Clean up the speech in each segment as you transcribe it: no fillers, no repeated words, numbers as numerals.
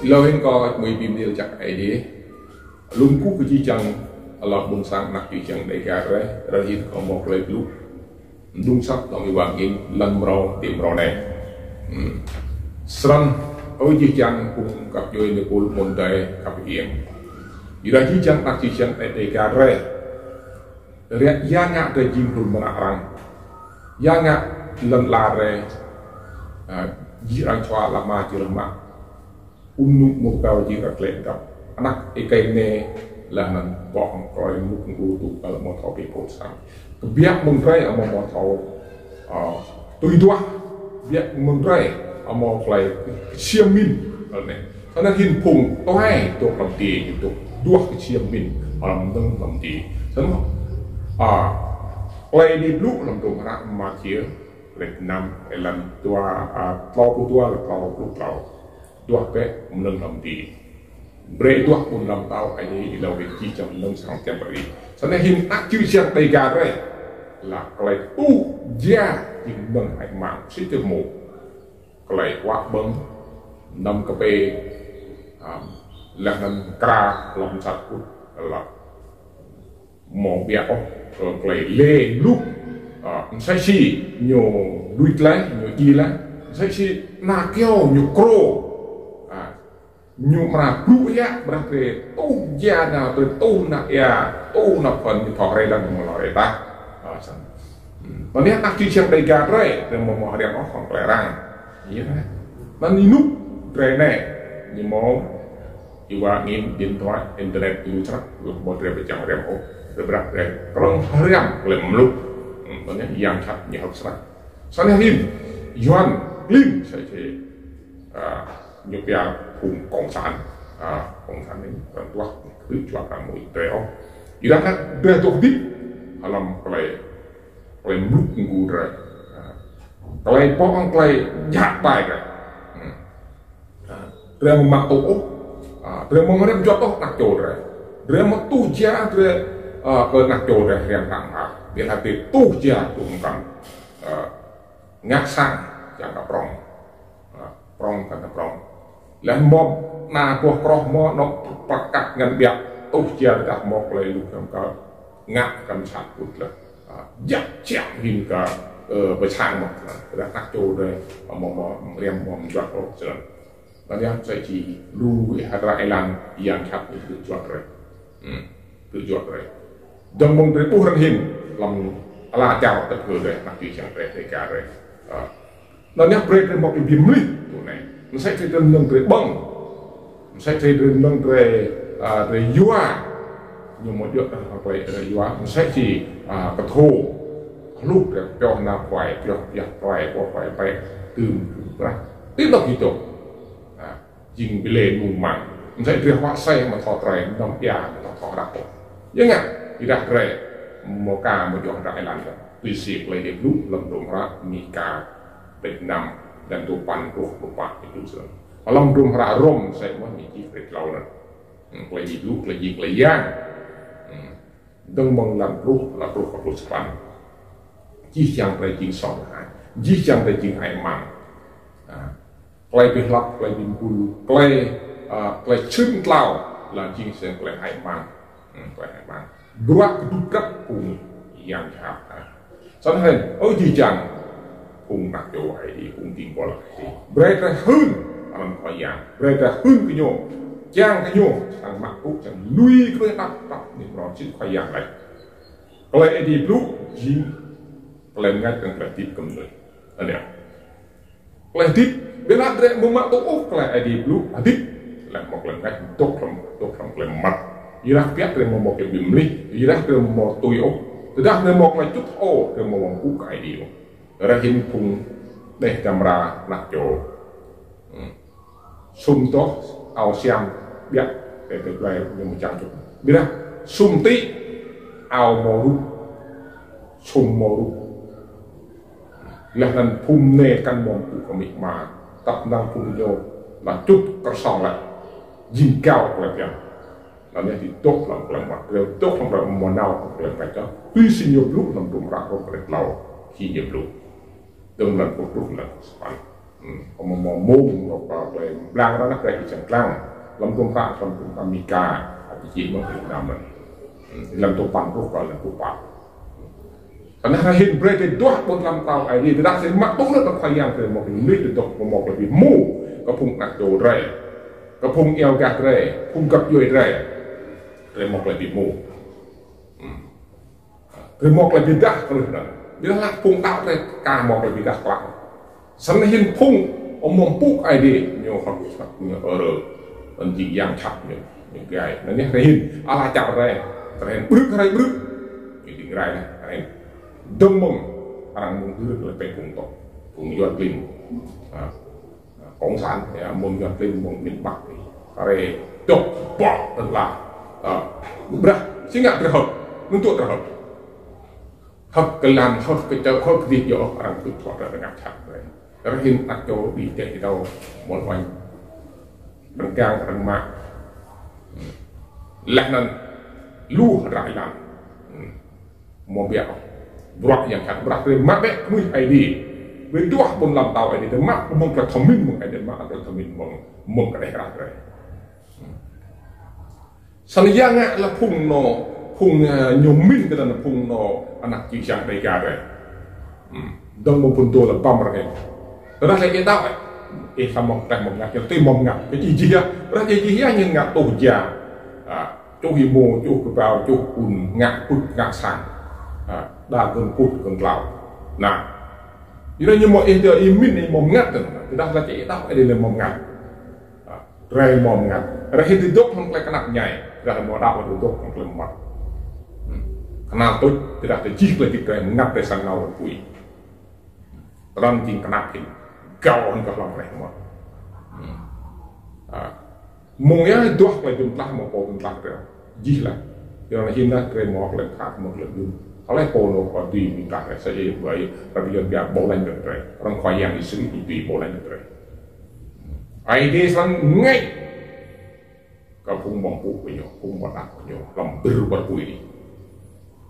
lâu hen có mười bìm điều chắc ai đi lung cú cái chi chẳng lọt bung sang nặc chi chẳng để cả rồi hiện có một lời lúc đúng sắc đó bị vàng in lần rau tìm rau này sân ở chi chẳng cùng gặp chơiในปูmôn đời gặp hiệnอยู่ได้chi chẳng nặc chi chẳng để cả rồi yang ngak dari jimrul menarang yang ngak lần la rồi jirang chua lama jirma unu mukau jirak lengkap anak ikai ne lahan bong koi mukung tu kalau mau tahu peposan kebiak mentrai mau tahu tujuh biak mentrai mau play siamin kalau ne karena hin pung toai tu lamti itu dua siamin alam deng lamti sama play di blue lam tu mana macir lek enam elam tua tua tua dua ke menang lamti bre dua pun lam tau ini ilau benci jam enam sang tiap hari sana hin tak cuy siang tiga re là cái tu gia những nâng hải mạng sĩ từ một cái quá bấm năm cái bê là nâng ca lòng sạch của là một việc rồi cái lê lúc sai si nhiều đuôi lấy nhiều gì lấy sai si na kêu nhiều cro nhiều mà lũ ya berarti tu gia nào từ tu na ya tu na phần thì thọ đây là một loại taตอนนี้นักที่เชียงรายการเร่เรื่องมอเรียนของแปลร่างนี่นะมันนี่นุ๊กเร่แน่นี่มองอยู่ว่ามีดินทอยอินเทอร์เน็ตอยู่ชัดหรือหมดเรื่องไปจังเรื่องโอ้เรื่องเรื่องกรงเรื่องเรื่องลุกตอนนี้ยังชัดยังชัดส่วนนี้ย้อนลิ้นใช่ใช่ยกยาภูมิกองสารนี่เป็นตัวคือจุดการมวยเตะอยู่ด้านนั้นเรื่องตัวดิบอารมณ์อะไรเลยมุกงูเลยเลยป้องเลยยัดไปเลยเรื่องมาโต้เรื่องมันเรื่องจอดต้องนักโจเลยเรื่องมาตู้เจ้าเรื่องเกิดนักโจเลยเรื่องต่างหากเดี๋ยวถ้าเป็นตู้เจ้าตุ้มกันงัดสั่งอย่างกับปรองกันกับปรองแล้วมอบนาพวกกรอกมอนกประกาศเงินเบียดตู้เจ้ากับมอกเลยลูกก็งัดกันฉัดอุดเลยยัดเจียงหินกับไปช่างหมดแล้วนักโจเลยมองเรียนมองจวดรถเจริญตอนนี้ใส่ทีรูฮาราไอลันยังชัดคือจวดเลยคือจวดเลยดังมองไปผู้รันหินลำอาลาเจ้าตะเพือเลยนักจีเชียงเรย์ในการเลยตอนนี้เบรกเลยมองไปบิมลิตัวไหนมันใช้ที่เดินเรื่องเบรกบังมันใช้ที่เดินเรื่องเรื่องยัวnhưng một việc là vậy là nó sẽ chỉ cái thô lúc để cho nó phải cho việc phải có phải phải từ ra tiếp tục thì tục dừng bị lên mùng mặn nó sẽ đưa hóa xe mà thọ trời nằm già nó thọ đặc biệt nhưng à thì đặc rẻ một cả một dòng đại làm tùy xịt lấy điểm lúc lần đầu raมีcả Việt Nam dan tupan rupa itu sih kalau belum rom saya mau mikir dari lautan lagi dulu lagi yang đang mong làm ruột là ruột span chỉ chẳng phải chuyện sòng hại chỉ chẳng phải chuyện hại mặn play bị lắc play bị bùn play chưng lao là chuyện sẽ play hại mặn dua kedua cùng yang khác cho nên ở chỉ chẳng cùng đặt chỗ hay đi cùng tìm bỏ lại mereka hơn làm khỏi dạng mereka hơn cái nhau giang cái nhô thằng mặc cũng chẳng nuôi cái đắp những nó chỉ khoai dạng này cái đi blue jean cái ngay từng cái tip cầm người anh em cái tip bên anh đây mua mặc tốt cái đi blue tip là một lần ngay tốt trong cái mặt như là biết rồi một cái bìm ly như là cái một tuổi ốc từ đó nên một là chút ô cái một cú cái đi ra hình phùng để camera nạp chỗ sum tốt ao xem biết để được về nhưng mà chẳng chụp biết không sum tí ao màu rú sum màu rú là lần phun nề căn mồm của mình mà tập năng phun vô là chút có sòng lại dìm cao của em là nên thì tốt làm mặt đều tốt làm rồi mùa nào cũng phải cho tuy sinh nhiều lúc làm đúng ra có phải lâu khi nhiều lúc đừng lần một lúc là phải mà mồm hoặc là lang đó nó cái chẳng lang làm công phạm làm công phạm mì cà chỉ một Việt Nam mình làm tổ bản cũng gọi là tổ bản karena hin berada dua pun dalam tahu ini tidak semak tuh nak tak yang ke mau ini itu mau lebih mu kepung nak jodre kepung elgat re pung kap yoi re mau lebih mu mau lebih dah kalau bila lah pung tahu re kah mau lebih dah kelak sana hin pung omong puk ini nyo harus nyo penting yang cap nyo cái này nè hin ala chặt re re bước ini rai này đâm mông orang mungkin lebih puntok pung yuan lim cộng sản mông yuan lim mông miền bắc kare dok bok telah berah singa terhad untuk terhad hak kelam hak kecau hak video orang itu suara dengan cakap terakhir tak jauh di tiap kita mulai bergang remak lahnan lu railan mobil berat yang kan berat dari mak dek mui ID berdua pun lam tahu ID dan mak mung ke tomin mung ID mak atau tomin mung ke daerah dari sanaya ngak la pung no pung nyomin ke dalam pung no anak kisah daerah dari dong pun tu la pam rakyat terus lagi tahu sama tak mung ngak tu mung ngak ke jijia berat jijia yang ngak tu ja tu hibo tu kebau tu un ngak put ngak sang đa gần cụt gần lào nè như mọi người chơi min này mồm ngắt rồi thì đang là chỉ đau đây là mồm ngắt ray mồm ngắt ray thì đốt không phải cái nặng nhảy ra là mồm đau là đốt không phải mặt khả tôi thì đã chỉ là cái ngắt để sang nào quỷ còn chính cái nặng thì cao hơn các lòng này mà mồm ấy đốt là dùng lắc một bộ dùng lắc rồi chỉ là do là hiện nay cái mồm là khác một lượng dùng oleh pono kodi minta saya bayi bagian biar bola negeri orang kaya yang istri itu bola negeri. ID sang ngay kau pun mampu punya, pun batak punya, lam berbuat.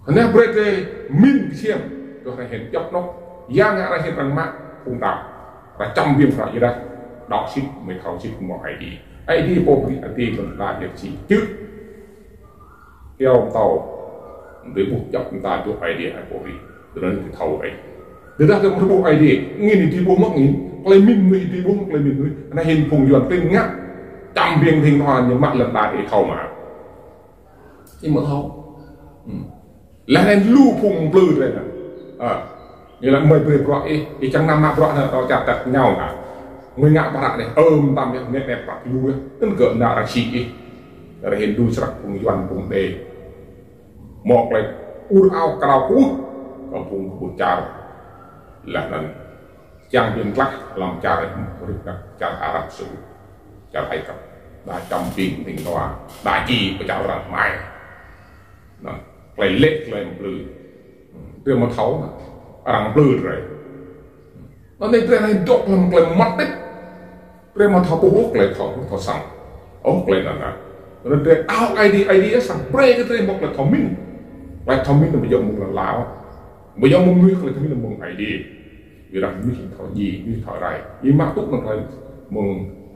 Karena berarti min siam tu saya hen jap nok yang ada hen orang mak pun tak, macam biar saya dah đọc ship mới thấu ship một ID bố bị ID còn là việc gì chứ theo tàu để buộc chấp chúng ta cho ID hay bố bị từ đó thì thấu ấy để ra cái bộ ID nghìn thì bố mắc nghìn lấy min người thì bố mắc lấy min người này hình phùng dọn tên ngắt trăm viên thình hoàn những mặt lần đại để thấu mà nhưng mà thấu là nên lưu phùng blư rồi nè như là mời bề gọi thì chẳng năm mà gọi là nó chặt chặt nhau cả người ngạ bạn này tam nhá nét nét bạc lưu á tất cả đã là chỉ là hiện đu sặc phùng dọn phùng đề một là ao cao cũ còn phùng trà là lần trang viên lắc làm trà đấy trà Ả Rập Xê trà Ai Cập đã trăm tiền tình hoa đã chi của trà Ả Mai lại lết lên blư từ một thấu ăn blư rồi nó nên cái này đốt làm cái mắt đấy cái mà thấu bút lại thấu sang ốc lên là nó để ao ID sang pre cái một là thấu minh lại thấu minh là bây giờ một là lão bây giờ một người là thấu minh là một ID vì rằng mình thấu gì mình thấu này vì mà tốt là cái một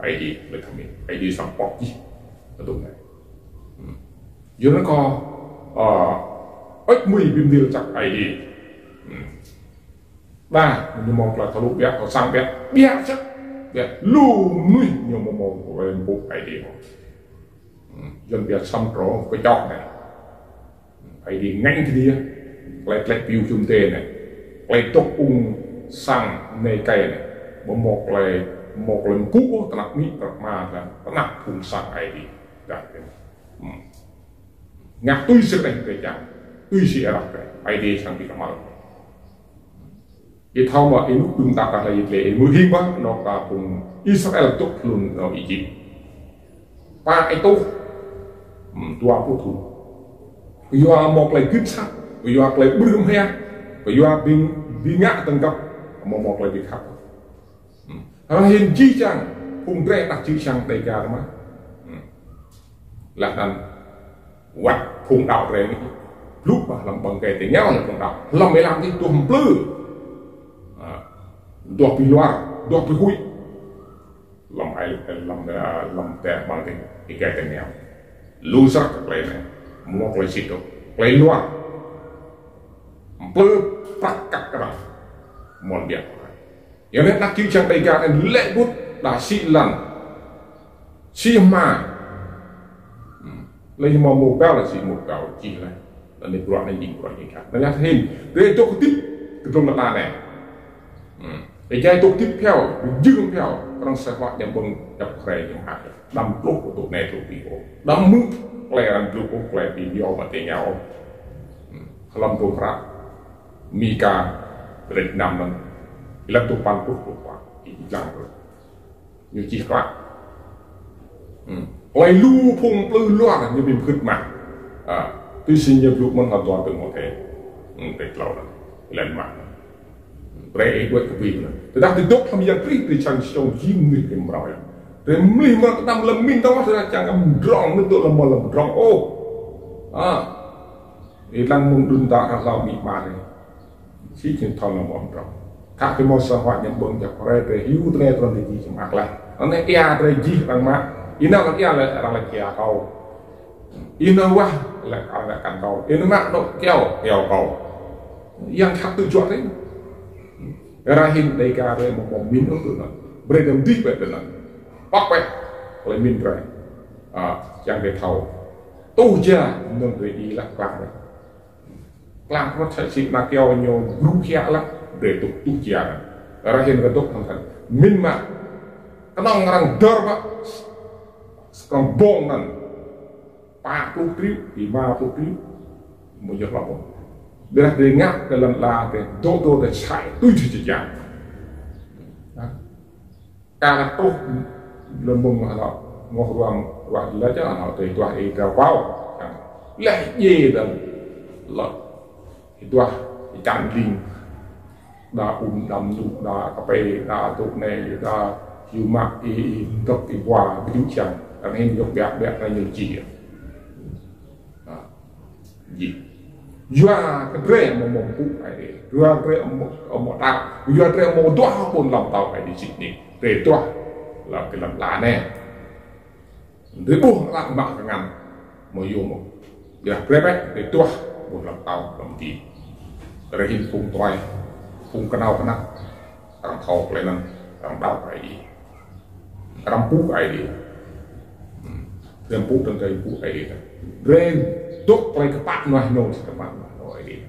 ID là thấu minh ID sang bọc gì là đúng này giờ nó có ít mùi bìm điều chắc ID ba mình mong là thấu biết thấu sang biết chắc biết lu nuôi nhiều mong của bên bộ ID dân biết xăm rõ cái chọn này ID nhanh thì đi lại biểu chung tên này lại tốt sang này cây này một lần cũ tận nạp mỹ tận mà là tận nạp phùng sang ID đặt ngạc tôi sẽ đánh cái chẳng tôi sẽ đặt cái ID sang bị làm mal itu mau ini pun tak ada lagi mungkin bah nak pun Israel tu belum nak Egypt pak itu dua putu Yua mau play good shot Yua play belum ya Yua bingat tengkap mau play big hak kalau hiện chi chăng phùng tre đặt chi chăng đầy cả mà là thành quạt phùng đạo tre lúc mà làm bằng cái tiếng nhau là phùng đạo làm mấy làm thì tuồng plư dua piluar dua pihui lòng ai lòng tè bằng cái tên nhau lưu sắc cái này một cái gì đó cái loa bơ phát cắt cái đó một việc vậy nên đặc trưng đây cả nên lệ bút đã xị lần xị mà lấy mà một bao là xị một bao chỉ là nên đoạn này nhìn đoạn gì khác nó nhắc thêm để cho cái tiếp từ trong là này để cho tôi tiếp theo dương theo trong xã hội những bông nhập khởi những hạt đâm lúc của tụi này tụi bị đâm mức lẻ đâm lúc của lẻ bị nhau mà tiền nhau làm tụi pháp mi ca để nằm mình làm tụi pan của tụi pháp thì chẳng rồi như chỉ khác lại lu phùng lư loa như bình khứt mà tôi xin nhập lúc mình hoàn toàn từ một thế để lâu rồi lên mạng rei buat keping. Tetapi dok kami yang pri cang song jim ni kemrau ya. Remli mak tam lemin tahu sudah cang drong bentuk lemah drong oh. Ilang mung tak kalau mi mari. Si chen thon lemah drong. Kak ke mau sahwat yang bong jak rei hiu tre tron di semak lah. Ane kia tre ji bang mak. Ina kan kia le orang le kia kau. Ina wah le kan kau. Ina mak dok keo kau. Yang hak tu jual ni. Rahim dari kare mau minum tu nak, beredam di bawah tu nak, pakai oleh minum, yang dia tahu, tu je nung dari lah kelang, kelang pun saya si nak kau nyo rupiah lah, dari tu je, rahim reduk nampak, minma, kenang orang darba, sekarang bong nan, 40 ribu, 50 ribu, mujur lapor. Bila dengar dalam lada, dodo dan cai tu jejak. Kalau tu lembung kalau mau ruang belajar, kalau tu itu ada bau, leh ye dan lot itu ikan ling, dah dam tu, dah kapai, dah tu ne, dah yumak tok iwa bincang, dan ini juga biak yang ji. Dua kedai mau mampu ai, dua kedai mau tak, dua kedai mau doa pun lam tahu ai di sini. Kedai doa lah kelam lane. Ribu lah mak dengan mau yum. Ya kedai doa pun lam tahu lam di. Kedai pun toy, pun kenal kena, orang tahu kalian orang tahu ai, orang pu ai di. Orang pu dan kedai pu ai. Kedai dok play kepak nuah nong kepak nuah ini.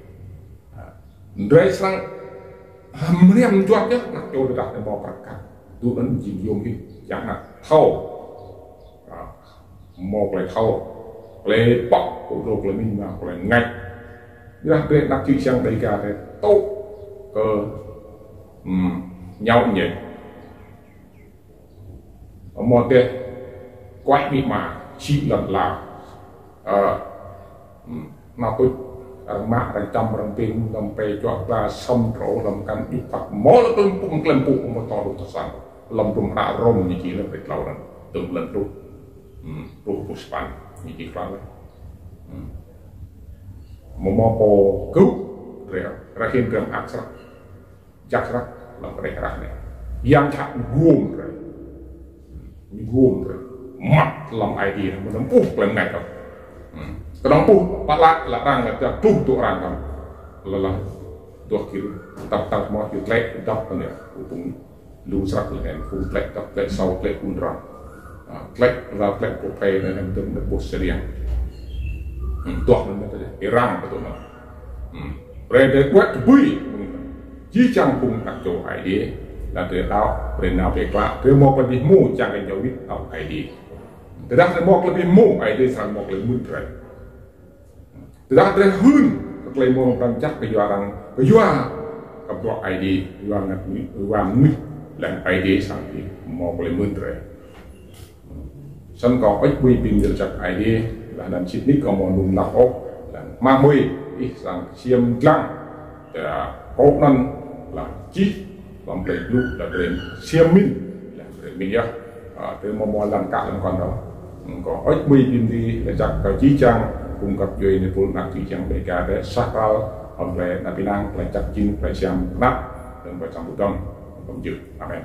Dari serang meriam jual je nak jauh dekat dengan perkat. Tu kan jinjung ni jangan tahu. Mau play tahu, play pop, play play minma, play ngai. Dia play nak cuci yang dari kata tu ke nhau nhện. Mau teh quay minma, chi lần là mà tôi mạ rằng trong rằng tiền làm về cho ta xâm rổ làm căn ít phạt mỗi lần tôi cũng làm phụ một to được sản làm trong hạ rồng như chỉ là việc lâu rằng từng lần rút rút span như chỉ là một mô bồ cứu rồi ra hiện trường ác sắc chắc sắc làm cái này này yang thật gồm rồi mặt làm ai đi mà nó úp lên này đâu kadang pun pala larang ada tu orang kan lelah dua kilo tak mau jutlek dak kan ya upung lu serak dengan pun tlek tak tlek sau tlek undra tlek la tlek popai dengan dem bos seriang tuah mana tadi irang betul nak rede kuat bui ji chang pun tak jo ai dia la de tao pernah pekla dia mau pergi mu jangan jauh tau ai dia tidak mau lebih mu ai dia sang mau lebih mudah. Tidak ada hun keklaimon rancak kejuaraan kebuat ID kejuaraan mui dan ID sampai mau boleh menteri. Sân có ít quy bình được chặt ID là đàn chít nít có một nung lạc ốc là ma mui ít sang xiêm lăng để ốc năn là chít làm đầy lúc là đầy xiêm min là đầy min nhá từ một lần cả lần còn đó có ít quy bình gì để chặt cái chí trang cung cấp dướiในภูมินักที่ยังบริการได้สักเราเอาไปนับพินังไปจับจินไปเชียมนับเดินไปจำบุตรต้องยืดอาเมน